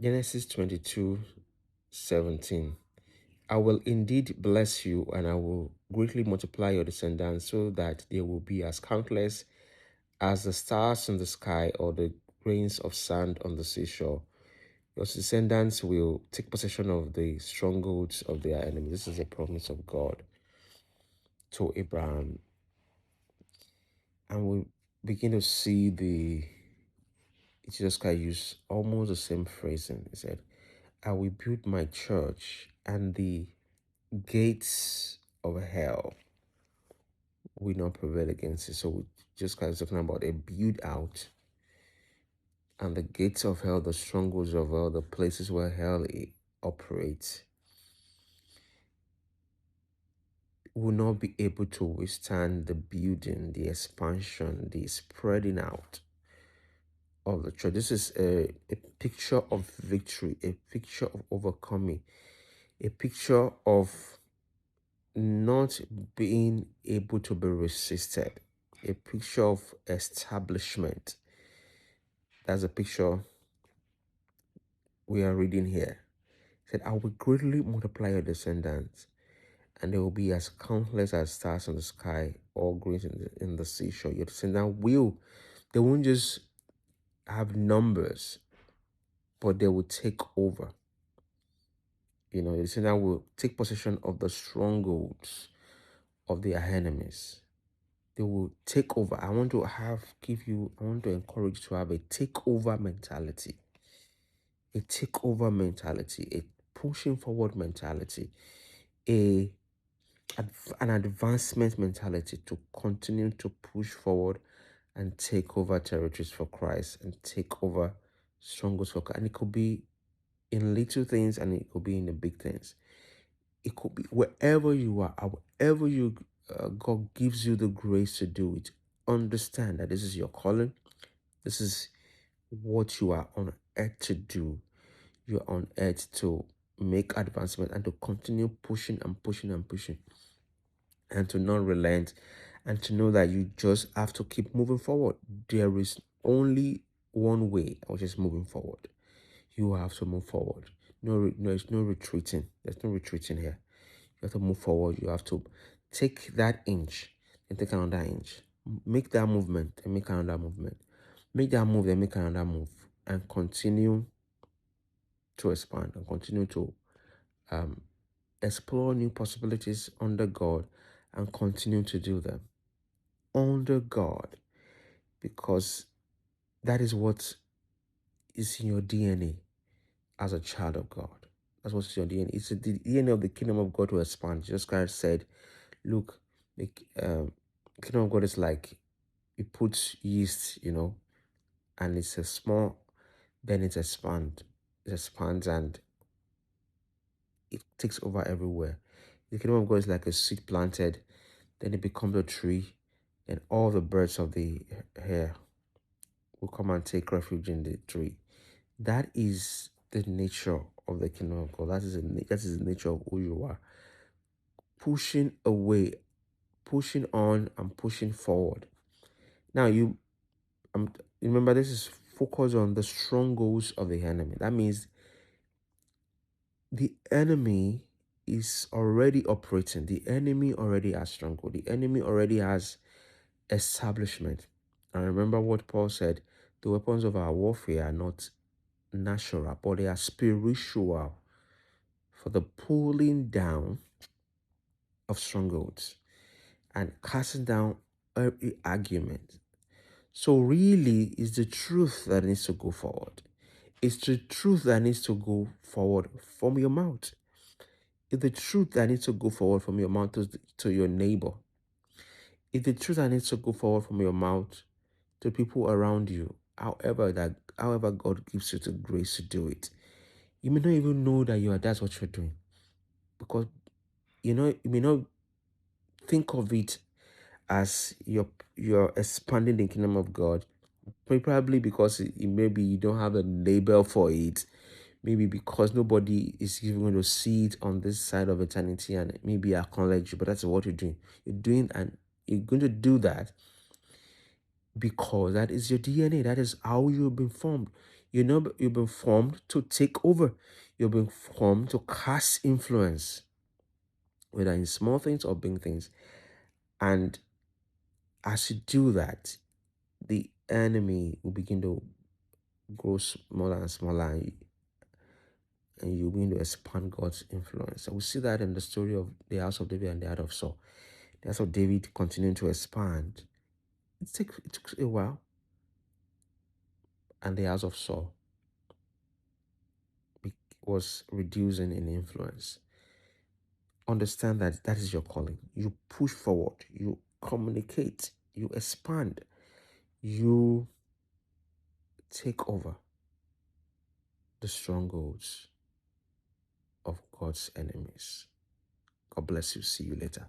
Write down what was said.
Genesis 22:17. I will indeed bless you, and I will greatly multiply your descendants so that they will be as countless as the stars in the sky or the grains of sand on the seashore. Your descendants will take possession of the strongholds of their enemies. This is a promise of God to Abraham. And we begin to see Jesus Christ use almost the same phrasing. He said, I will build my church, and the gates of hell will not prevail against it. So Jesus Christ is talking about a build out, and the gates of hell, the strongholds of hell, the places where hell operates, will not be able to withstand the building, the expansion, the spreading out of the church. This is a picture of victory, a picture of overcoming, a picture of not being able to be resisted, a picture of establishment. That's a picture we are reading here. It said, I will greatly multiply your descendants, and they will be as countless as stars in the sky or grains in the seashore. Your descendants they won't just have numbers, but they will take over. Your descendants will take possession of the strongholds of their enemies. They will take over. I want to encourage you to have a takeover mentality. A takeover mentality, a pushing forward mentality, an advancement mentality to continue to push forward and take over territories for Christ and take over strongholds for Christ. And it could be in little things and it could be in the big things. It could be wherever you are, however God gives you the grace to do it. Understand that this is your calling. This is what you are on earth to do. You're on earth to make advancement and to continue pushing and pushing and pushing, and to not relent, and to know that you just have to keep moving forward. There is only one way, which is moving forward. You have to move forward. There's no retreating. There's no retreating here. You have to move forward. You have to take that inch and take another inch. Make that movement and make another movement. Make that move and make another move, and continue to expand and continue to explore new possibilities under God, and continue to do them under God, because that is what is in your DNA as a child of God. That's what's in your DNA. It's the DNA of the kingdom of God to expand. Jesus Christ said, look, the kingdom of God is like, it puts yeast, and it's a small, then it expands, and it takes over everywhere. The kingdom of God is like a seed planted, then it becomes a tree, and all the birds of the air will come and take refuge in the tree. That is the nature of the kingdom of God. That is the nature of who you are. Pushing away, pushing on, and pushing forward. Now remember, this is focused on the strongholds of the enemy. That means the enemy is already operating. The enemy already has stronghold. The enemy already has establishment. And remember what Paul said, the weapons of our warfare are not natural, but they are spiritual, for the pulling down of strongholds and casting down every argument. So really, it's the truth that needs to go forward. It's the truth that needs to go forward from your mouth. It's the truth that needs to go forward from your mouth to your neighbor. It's the truth that needs to go forward from your mouth to people around you. However God gives you the grace to do it. You may not even know that that's what you're doing, because you may not think of it as you're expanding the kingdom of God. Probably because maybe you don't have a label for it. Maybe because nobody is even going to see it on this side of eternity and maybe acknowledge you. But that's what you're doing. And you're going to do that because that is your DNA. That is how you've been formed. You know, you've been formed to take over. You've been formed to cast influence, whether in small things or big things. And as you do that, the enemy will begin to grow smaller and smaller, and you begin to expand God's influence. And we see that in the story of the house of David and the house of Saul. The house of David continuing to expand. It took a while. And the house of Saul was reducing in influence. Understand that that is your calling. You push forward, you communicate, you expand, you take over the strongholds of God's enemies. God bless you. See you later.